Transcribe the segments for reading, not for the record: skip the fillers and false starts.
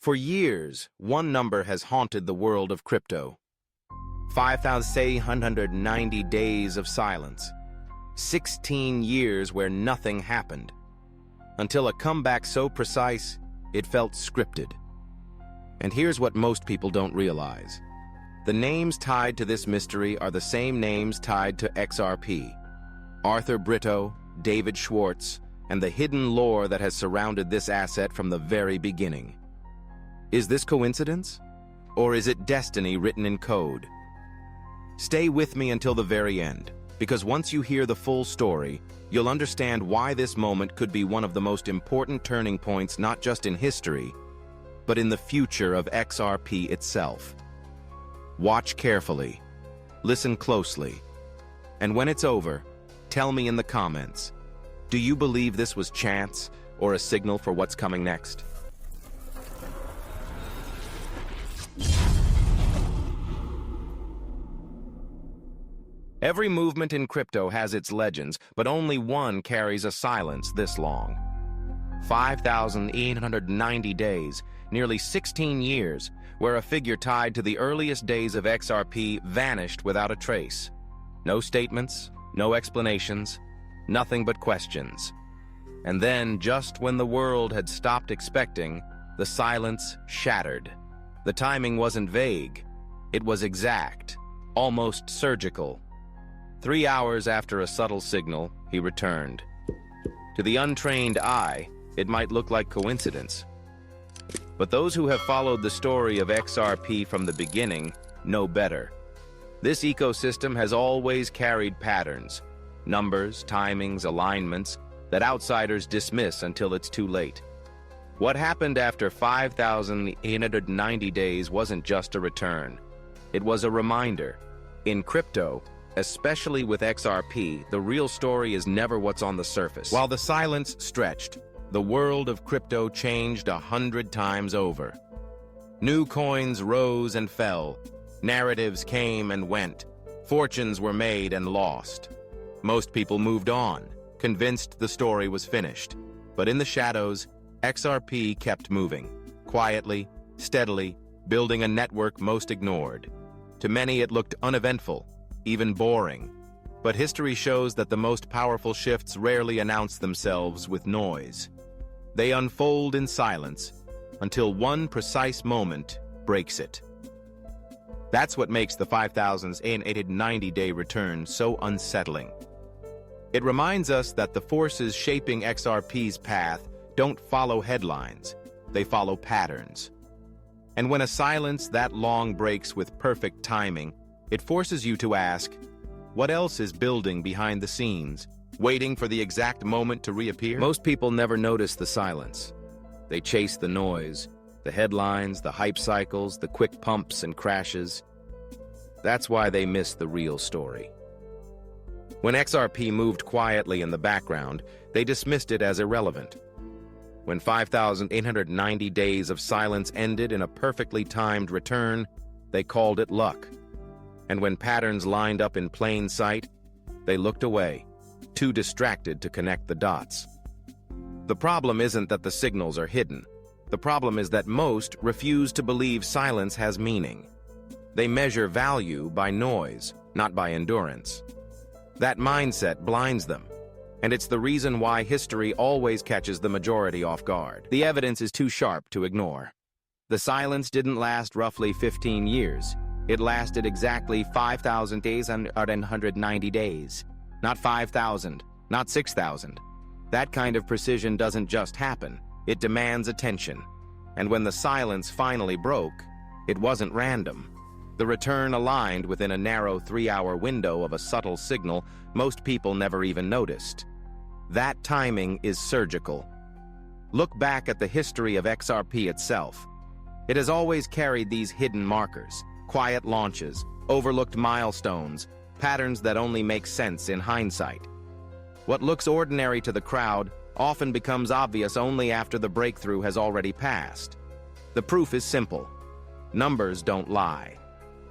For years, one number has haunted the world of crypto. 5,790 days of silence. 16 years where nothing happened. Until a comeback so precise, it felt scripted. And here's what most people don't realize. The names tied to this mystery are the same names tied to XRP. Arthur Britto, David Schwartz, and the hidden lore that has surrounded this asset from the very beginning. Is this coincidence? Or is it destiny written in code? Stay with me until the very end, because once you hear the full story, you'll understand why this moment could be one of the most important turning points not just in history, but in the future of XRP itself. Watch carefully, listen closely, and when it's over, tell me in the comments, do you believe this was chance or a signal for what's coming next? Every movement in crypto has its legends, but only one carries a silence this long. 5,890 days, nearly 16 years, where a figure tied to the earliest days of XRP vanished without a trace. No statements, no explanations, nothing but questions. And then, just when the world had stopped expecting, the silence shattered. The timing wasn't vague. It was exact, almost surgical. 3 hours after a subtle signal, he returned. To the untrained eye, it might look like coincidence. But those who have followed the story of XRP from the beginning know better. This ecosystem has always carried patterns, numbers, timings, alignments, that outsiders dismiss until it's too late. What happened after 5,890 days wasn't just a return. It was a reminder. In crypto, especially with XRP, the real story is never what's on the surface. While the silence stretched, the world of crypto changed 100 times over. New coins rose and fell. Narratives came and went. Fortunes were made and lost. Most people moved on, convinced the story was finished. But in the shadows, XRP kept moving, quietly, steadily, building a network most ignored. To many it looked uneventful, even boring. But history shows that the most powerful shifts rarely announce themselves with noise. They unfold in silence until one precise moment breaks it. That's what makes the 5,890-day return so unsettling. It reminds us that the forces shaping XRP's path don't follow headlines, they follow patterns. And when a silence that long breaks with perfect timing, it forces you to ask, what else is building behind the scenes, waiting for the exact moment to reappear? Most people never notice the silence. They chase the noise, the headlines, the hype cycles, the quick pumps and crashes. That's why they miss the real story. When XRP moved quietly in the background, they dismissed it as irrelevant. When 5,890 days of silence ended in a perfectly timed return, they called it luck. And when patterns lined up in plain sight, they looked away, too distracted to connect the dots. The problem isn't that the signals are hidden. The problem is that most refuse to believe silence has meaning. They measure value by noise, not by endurance. That mindset blinds them, and it's the reason why history always catches the majority off guard. The evidence is too sharp to ignore. The silence didn't last roughly 15 years. It lasted exactly 5,890 days. Not 5,000, not 6,000. That kind of precision doesn't just happen. It demands attention. And when the silence finally broke, it wasn't random. The return aligned within a narrow 3-hour window of a subtle signal most people never even noticed. That timing is surgical. Look back at the history of XRP itself. It has always carried these hidden markers, quiet launches, overlooked milestones, patterns that only make sense in hindsight. What looks ordinary to the crowd often becomes obvious only after the breakthrough has already passed. The proof is simple. Numbers don't lie.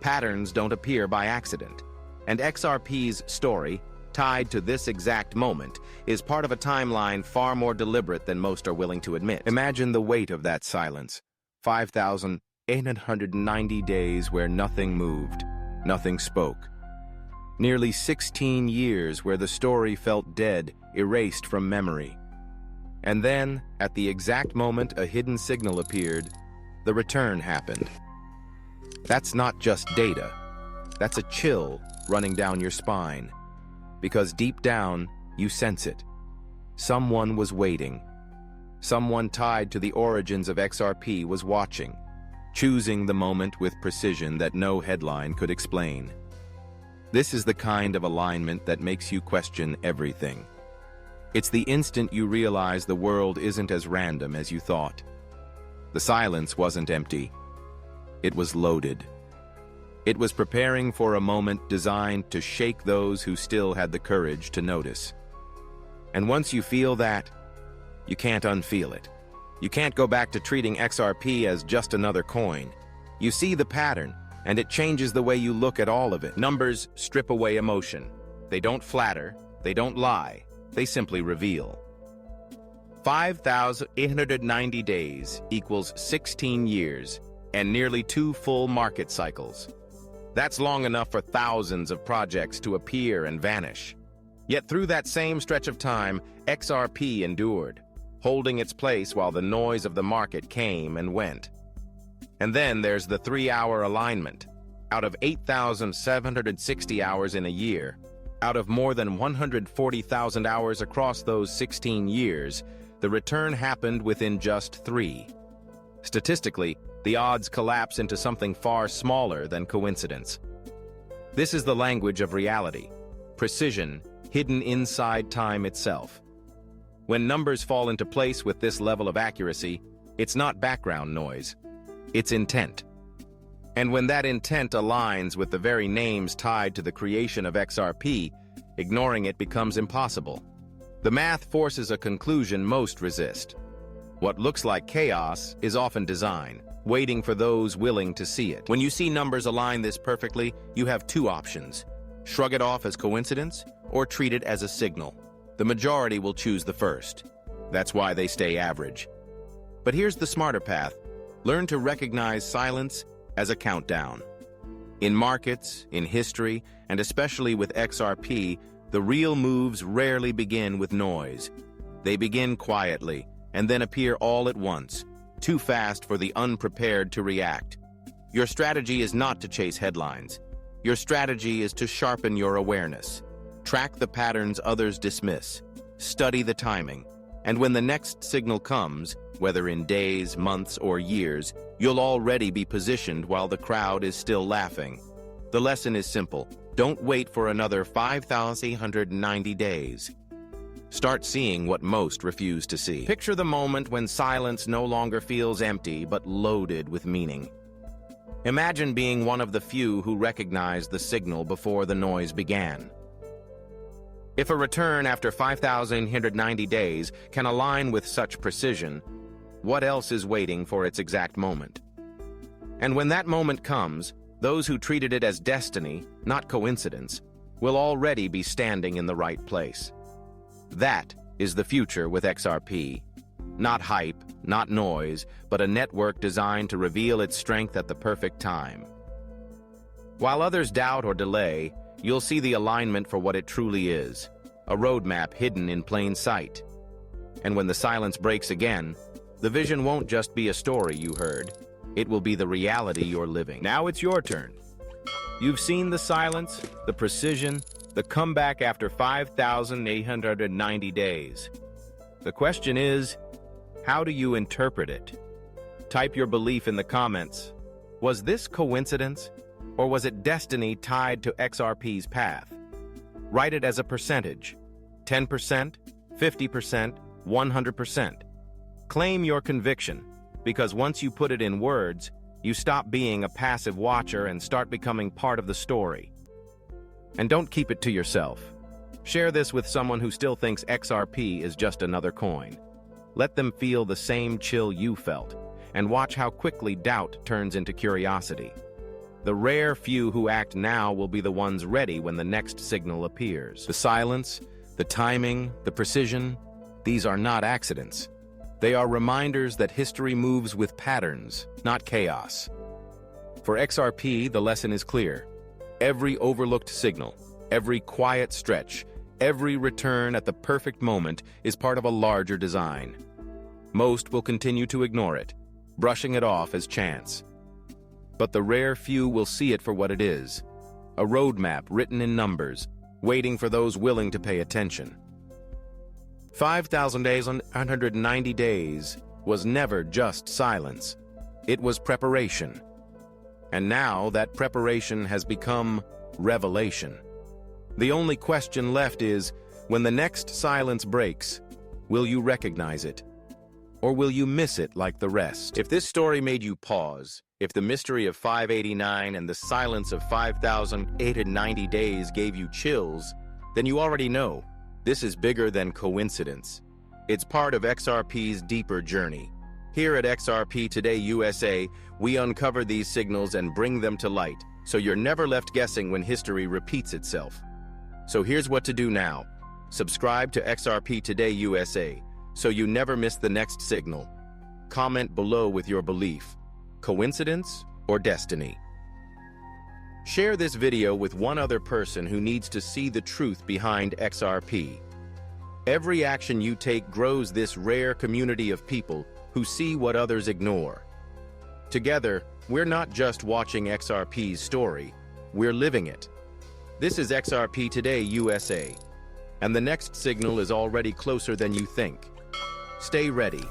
Patterns don't appear by accident. And XRP's story, tied to this exact moment, is part of a timeline far more deliberate than most are willing to admit. Imagine the weight of that silence. 5,890 days where nothing moved, nothing spoke. Nearly 16 years where the story felt dead, erased from memory. And then, at the exact moment a hidden signal appeared, the return happened. That's not just data. That's a chill running down your spine. Because deep down, you sense it. Someone was waiting. Someone tied to the origins of XRP was watching, choosing the moment with precision that no headline could explain. This is the kind of alignment that makes you question everything. It's the instant you realize the world isn't as random as you thought. The silence wasn't empty. It was loaded. It was preparing for a moment designed to shake those who still had the courage to notice. And once you feel that, you can't unfeel it. You can't go back to treating XRP as just another coin. You see the pattern, and it changes the way you look at all of it. Numbers strip away emotion. They don't flatter, they don't lie, they simply reveal. 5,890 days equals 16 years and nearly 2 full market cycles. That's long enough for thousands of projects to appear and vanish. Yet through that same stretch of time, XRP endured, holding its place while the noise of the market came and went. And then there's the 3-hour alignment. Out of 8,760 hours in a year, out of more than 140,000 hours across those 16 years, the return happened within just 3. Statistically, the odds collapse into something far smaller than coincidence. This is the language of reality, precision hidden inside time itself. When numbers fall into place with this level of accuracy, it's not background noise, it's intent. And when that intent aligns with the very names tied to the creation of XRP, ignoring it becomes impossible. The math forces a conclusion most resist. What looks like chaos is often design, waiting for those willing to see it. When you see numbers align this perfectly, you have 2 options: shrug it off as coincidence or treat it as a signal. The majority will choose the first. That's why they stay average. But here's the smarter path. Learn to recognize silence as a countdown. In markets, in history, and especially with XRP, the real moves rarely begin with noise. They begin quietly and then appear all at once, too fast for the unprepared to react. Your strategy is not to chase headlines. Your strategy is to sharpen your awareness. Track the patterns others dismiss. Study the timing. And when the next signal comes, whether in days, months, or years, you'll already be positioned while the crowd is still laughing. The lesson is simple. Don't wait for another 5,890 days. Start seeing what most refuse to see. Picture the moment when silence no longer feels empty but loaded with meaning. Imagine being one of the few who recognized the signal before the noise began. If a return after 5,890 days can align with such precision, what else is waiting for its exact moment? And when that moment comes, those who treated it as destiny, not coincidence, will already be standing in the right place. That is the future with XRP. Not hype, not noise, but a network designed to reveal its strength at the perfect time. While others doubt or delay, you'll see the alignment for what it truly is, a roadmap hidden in plain sight. And when the silence breaks again, the vision won't just be a story you heard, it will be the reality you're living. Now it's your turn. You've seen the silence, the precision, the comeback after 5,890 days. The question is, how do you interpret it? Type your belief in the comments. Was this coincidence, or was it destiny tied to XRP's path? Write it as a percentage. 10%, 50%, 100%. Claim your conviction, because once you put it in words, you stop being a passive watcher and start becoming part of the story. And don't keep it to yourself. Share this with someone who still thinks XRP is just another coin. Let them feel the same chill you felt, and watch how quickly doubt turns into curiosity. The rare few who act now will be the ones ready when the next signal appears. The silence, the timing, the precision, these are not accidents. They are reminders that history moves with patterns, not chaos. For XRP, the lesson is clear. Every overlooked signal, every quiet stretch, every return at the perfect moment is part of a larger design. Most will continue to ignore it, brushing it off as chance. But the rare few will see it for what it is, a roadmap written in numbers, waiting for those willing to pay attention. 5,000 days on 190 days was never just silence. It was preparation. And now that preparation has become revelation. The only question left is, when the next silence breaks, will you recognize it? Or will you miss it like the rest? If this story made you pause, if the mystery of 589 and the silence of 5,890 days gave you chills, then you already know this is bigger than coincidence. It's part of XRP's deeper journey. Here at XRP Today USA, we uncover these signals and bring them to light, so you're never left guessing when history repeats itself. So here's what to do now. Subscribe to XRP Today USA, so you never miss the next signal. Comment below with your belief. Coincidence or destiny? Share this video with one other person who needs to see the truth behind XRP. Every action you take grows this rare community of people who see what others ignore. Together, we're not just watching XRP's story, we're living it. This is XRP Today USA, and the next signal is already closer than you think. Stay ready.